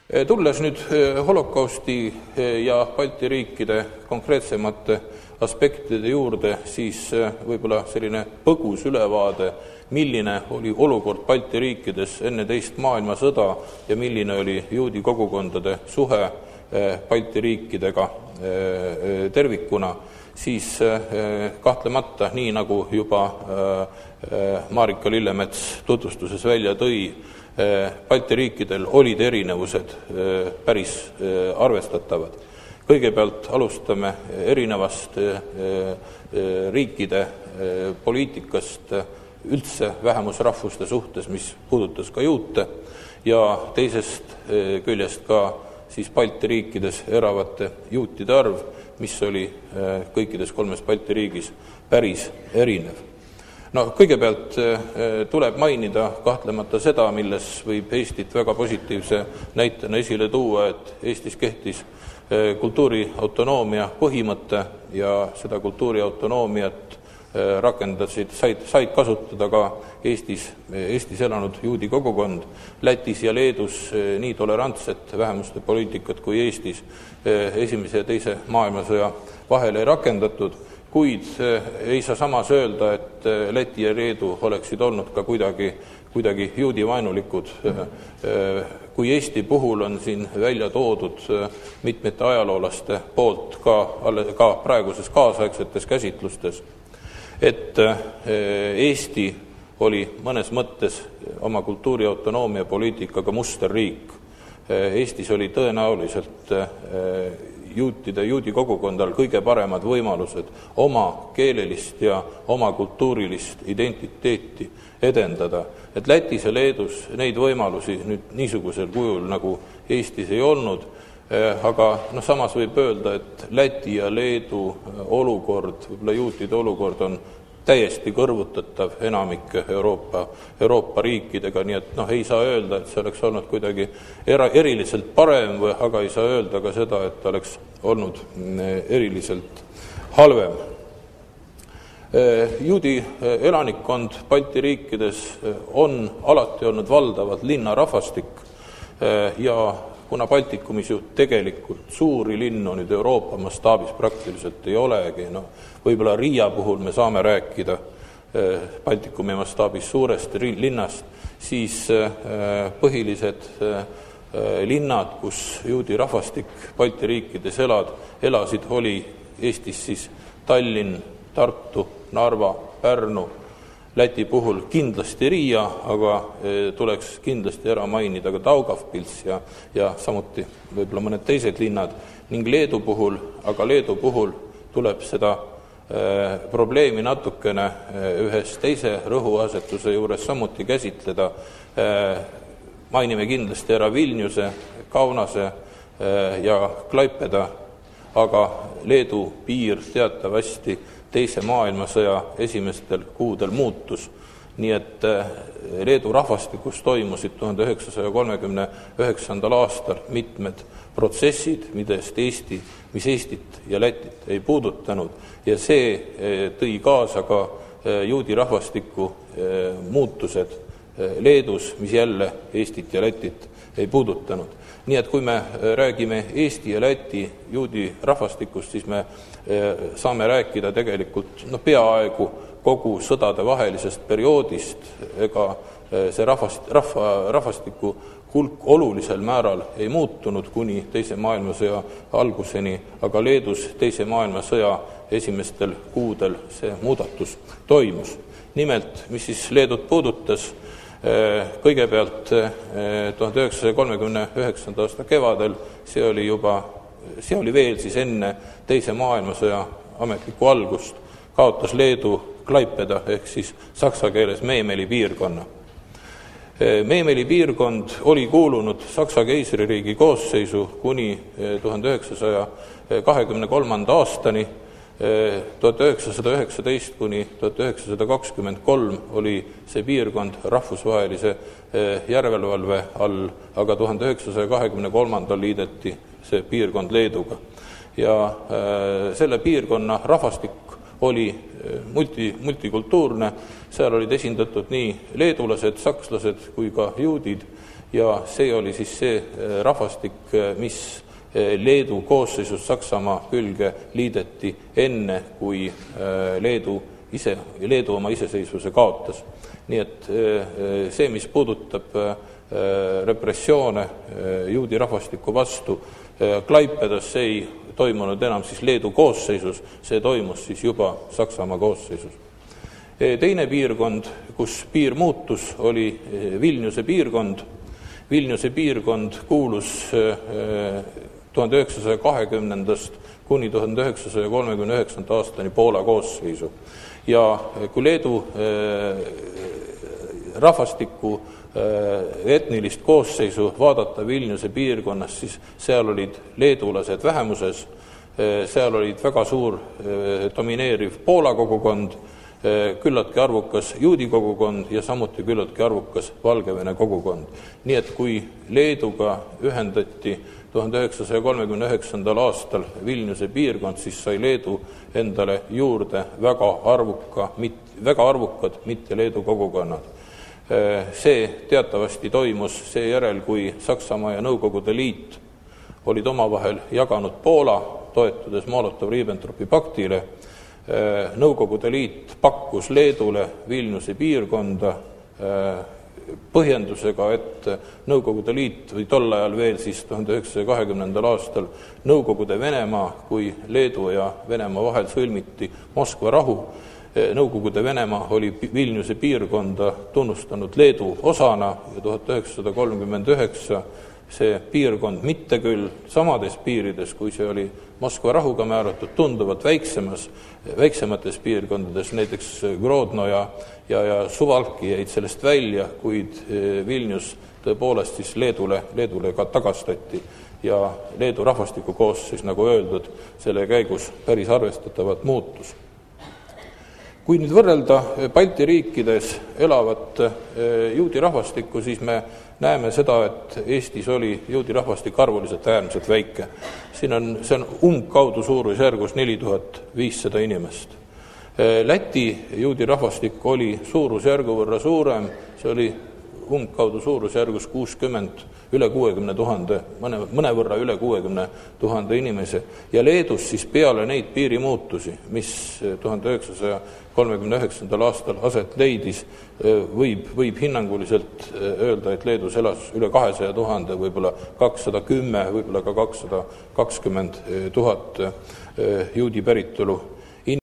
Tulles nüüd holokausti ja Balti riikide konkreetsemate aspektide juurde, siis võib-olla selline põgus ülevaade, milline oli olukord Balti riikides enne teist maailmasõda ja milline oli juudi kogukondade suhe Balti riikidega tervikuna, siis kahtlemata, nii nagu juba Marika Lillemets tutvustuses välja tõi, Balti riikidel olid erinevused päris arvestatavad. Kõigepealt alustame erinevast riikide poliitikast üldse vähemusrahvuste suhtes, mis puudutas ka juute, ja teisest küljest ka siis Balti riikides elavate juutide arv, mis oli kõikides kolmes Balti riigis päris erinev. Kõigepealt tuleb mainida kahtlemata seda, milles võib Eestit väga positiivse näitena esile tuua, et Eestis kehtis kultuuriautonoomia põhimõte ja seda kultuuriautonoomiat said kasutada ka Eestis elanud juudi kogukond. Lätis ja Leedus nii tolerantset vähemuste poliitikat kui Eestis esimese ja teise maailmasõja vahel ei rakendatud, kuid ei saa samas öelda, et Läti ja Leedu oleksid olnud ka kuidagi juudivaenulikud. Kui Eesti puhul on siin välja toodud mitmete ajaloolaste poolt ka praeguses kaasaegsetes käsitlustes, et Eesti oli mõnes mõttes oma kultuuriautonoomia poliitikaga musterriik. Eestis oli tõenäoliselt juudi kogukondal kõige paremad võimalused oma keelelist ja oma kultuurilist identiteeti edendada. Et Lätis ja Leedus neid võimalusi nüüd niisugusel kujul nagu Eestis ei olnud, aga samas võib öelda, et Läti ja Leedu olukord, võib-olla juutide olukord on täiesti kõrvutatav enamike Euroopa riikidega, nii et ei saa öelda, et see oleks olnud kuidagi eriliselt parem, aga ei saa öelda ka seda, et oleks olnud eriliselt halvem. Juudi elanikkond Balti riikides on alati olnud valdavalt linnarahvastik ja kuna Baltikumis ju tegelikult suuri linnu nüüd Euroopa mastaabis praktiliselt ei olegi, võib-olla Riia puhul me saame rääkida Baltikumi mastaabis suurest linnast, siis põhilised linnad, kus juudi rahvastik Balti riikides elasid, oli Eestis siis Tallinn, Tartu, Narva, Pärnu, Läti puhul kindlasti Riia, aga tuleks kindlasti ära mainida ka Daugavpils ja samuti võib-olla mõned teised linnad, ning Leedu puhul tuleb seda probleemi natukene ühes teise rõhuasetuse juures samuti käsitleda. Mainime kindlasti ära Vilniuse, Kaunase ja Klaipeda, aga Leedu piir teatavasti teise maailmasõja esimestel kuudel muutus, nii et Leedu rahvastikus toimusid 1939. aastal mitmed protsessid, mis Eestit ja Lätit ei puudutanud, ja see tõi kaasa ka juudi rahvastiku muutused Leedus, mis jälle Eestit ja Lätit ei puudutanud. Nii et kui me räägime Eesti ja Läti juudi rahvastikust, siis me saame rääkida tegelikult peaaegu kogu sõdade vahelisest perioodist, ega see rahvastiku hulk olulisel määral ei muutunud kuni teise maailmasõja alguseni, aga Leedus teise maailmasõja esimestel kuudel see muudatus toimus. Nimelt, mis siis Leedut puudutas, kõigepealt 1939. aasta kevadel, see oli veel siis enne teise maailmasõja ametlikku algust, kaotas Leedu Klaipeda ehk siis saksa keeles Meemeli piirkonna. Meemeli piirkond oli kuulunud Saksa keisririigi koosseisu kuni 1923. aastani. 1919 kuni 1923 oli see piirkond rahvusvahelise järelevalve all, aga 1923. liideti see piirkond Leeduga. Ja selle piirkonna rahvastik oli multikultuurne, seal olid esindatud nii leedulased, sakslased kui ka juudid, ja see oli siis see rahvastik, mis Leedu koosseisus Saksamaa külge liideti enne, kui Leedu oma iseseisvuse kaotas. Nii et see, mis puudutab repressioone juudi rahvastiku vastu Klaipedas, see ei toimunud enam siis Leedu koosseisus, see toimus siis juba Saksamaa koosseisus. Teine piirkond, kus piir muutus, oli Vilniuse piirkond. Vilniuse piirkond kuulus 1920. kuni 1939. aastani Poola koosseisu. Ja kui Leedu rahvastiku etnilist koosseisu vaadata Vilniuse piirkonnas, siis seal olid leedulased vähemuses, seal olid väga suur domineeriv Poola kogukond, küllaltki arvukas juudi kogukond ja samuti küllaltki arvukas Valgevene kogukond. Nii et kui Leeduga ühendati 1939. aastal Vilniuse piirkond, siis sai Leedu endale juurde väga arvukad mitte Leedu kogukonnad. See teatavasti toimus seejärel, kui Saksamaa ja Nõukogude Liit olid omavahel jaganud Poola, toetudes Molotov-Ribbentropi paktile. Nõukogude Liit pakkus Leedule Vilniuse piirkonda põhjendusega, et Nõukogude Liit või tol ajal veel siis 1920. aastal Nõukogude Venemaa, kui Leedu ja Venemaa vahel sõlmiti Moskva rahu, Nõukogude Venemaa oli Vilniuse piirkonda tunnustanud Leedu osana ja 1939 see piirkond mitte küll samades piirides, kui see oli Moskva rahuga määratud, tunduvalt väiksemates piirkondades, näiteks Grodno ja Suvalki jäid sellest välja, kuid Vilnius tõepoolest siis Leedule ka tagastati ja Leedu rahvastiku koosseis, nagu öeldud, selle käigus päris arvestatavalt muutus. Kui nüüd võrrelda Balti riikides elavat juudi rahvastikku, siis me näeme seda, et Eestis oli juudi rahvastik arvuliselt äärmiselt väike. See on umbkaudu suurusjärgus 4500 inimest. Läti juudi rahvastik oli suurusjärgu võrra suurem, see oli umbkaudu suurusjärgus 60 000, mõnevõrra üle 60 000 inimese. Ja Leedus siis peale neid piirimuutusi, mis 1939. aastal aset leidis, võib hinnanguliselt öelda, et Leedus elas üle 200 000, võib-olla 210, võib-olla ka 220 000 juudi päritolu